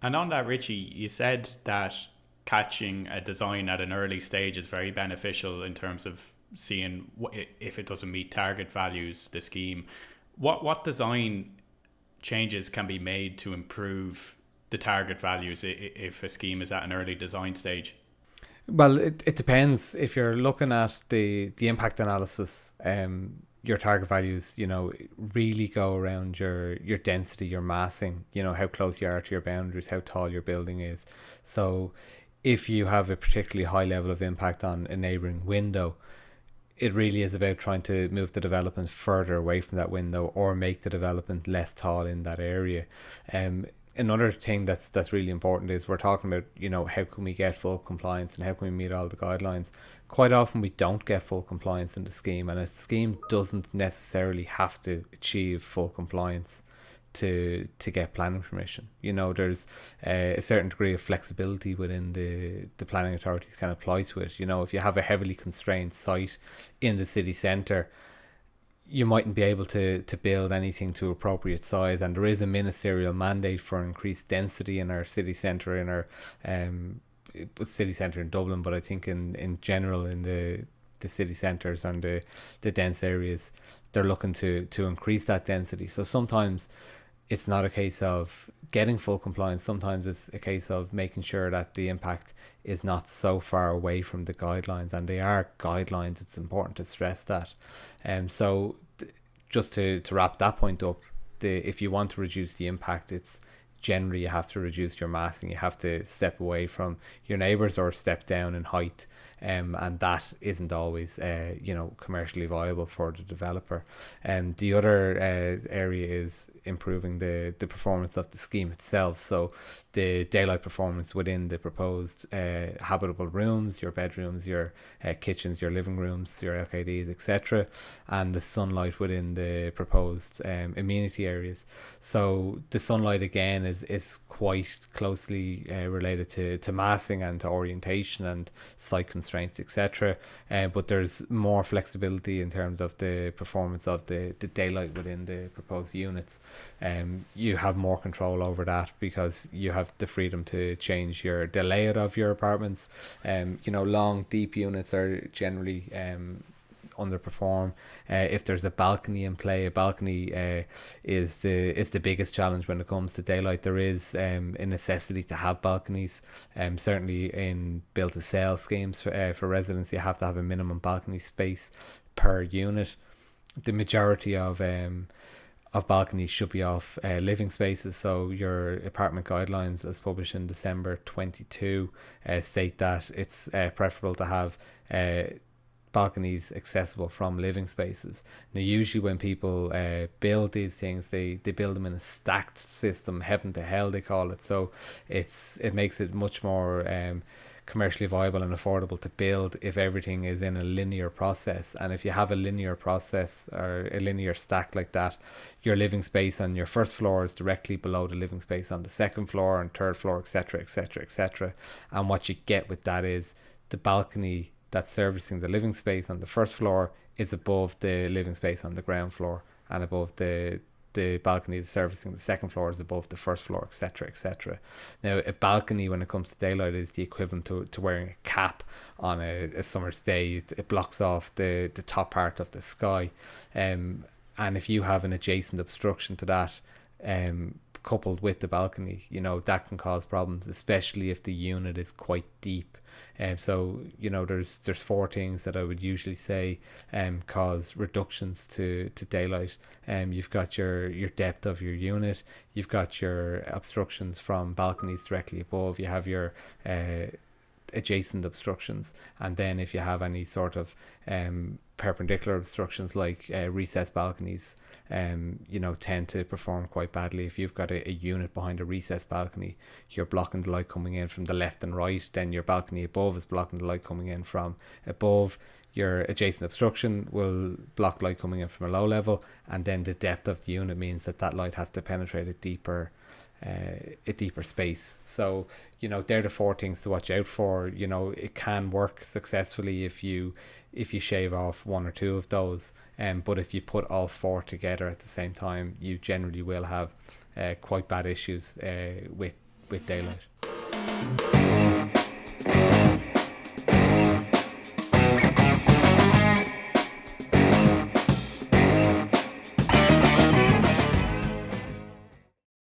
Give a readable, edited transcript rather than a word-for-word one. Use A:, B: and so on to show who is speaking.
A: And on that, Richie, you said that catching a design at an early stage is very beneficial in terms of seeing if it doesn't meet target values, the scheme. What design changes can be made to improve the target values if a scheme is at an early design stage?
B: Well, it depends. If you're looking at the impact analysis, your target values, really go around your density, your massing, how close you are to your boundaries, how tall your building is. So if you have a particularly high level of impact on a neighbouring window, it really is about trying to move the development further away from that window or make the development less tall in that area. Another thing that's really important is we're talking about, how can we get full compliance and how can we meet all the guidelines. Quite often we don't get full compliance in the scheme, and a scheme doesn't necessarily have to achieve full compliance to get planning permission. There's a certain degree of flexibility within the planning authorities can apply to it. If you have a heavily constrained site in the city centre, you mightn't be able to build anything to appropriate size, and there is a ministerial mandate for increased density in our city centre, in our city centre in Dublin, but I think in general in the city centres and the dense areas, they're looking to increase that density. So sometimes it's not a case of getting full compliance. Sometimes it's a case of making sure that the impact is not so far away from the guidelines, and they are guidelines. It's important to stress that. So just to wrap that point up, if you want to reduce the impact, it's generally you have to reduce your massing. You have to step away from your neighbours or step down in height. And that isn't always, commercially viable for the developer. The other area is improving the performance of the scheme itself. So the daylight performance within the proposed habitable rooms, your bedrooms, your kitchens, your living rooms, your LKDs, etc., and the sunlight within the proposed amenity areas. So the sunlight again is quite closely related to massing and to orientation and site constraints, etc. But there's more flexibility in terms of the performance of the daylight within the proposed units. You have more control over that because you have the freedom to change the layout of your apartments. Long, deep units are generally underperform. If there's a balcony in play, a balcony is the biggest challenge when it comes to daylight. There is a necessity to have balconies. Certainly in build to sell schemes for residents, you have to have a minimum balcony space per unit. The majority of balconies should be off living spaces. So your apartment guidelines, as published in December 22, state that it's preferable to have balconies accessible from living spaces. Now, usually when people build these things, they build them in a stacked system, heaven to hell they call it. So it makes it much more commercially viable and affordable to build if everything is in a linear process. And if you have a linear process or a linear stack like that, your living space on your first floor is directly below the living space on the second floor and third floor, etc., etc., etc. And what you get with that is the balcony that's servicing the living space on the first floor is above the living space on the ground floor, and above the balcony is servicing the second floor is above the first floor, etc., etc. Now, a balcony, when it comes to daylight, is the equivalent to wearing a cap on a summer's day. It blocks off the top part of the sky, and if you have an adjacent obstruction to that, coupled with the balcony, that can cause problems, especially if the unit is quite deep. So there's four things that I would usually say cause reductions to daylight. You've got your depth of your unit, you've got your obstructions from balconies directly above, you have your adjacent obstructions, and then if you have any sort of perpendicular obstructions like recessed balconies, tend to perform quite badly. If you've got a unit behind a recessed balcony, you're blocking the light coming in from the left and right. Then your balcony above is blocking the light coming in from above. Your adjacent obstruction will block light coming in from a low level, and then the depth of the unit means that light has to penetrate a deeper space. So they're the four things to watch out for. It can work successfully if you shave off one or two of those, but if you put all four together at the same time, you generally will have quite bad issues with with daylight.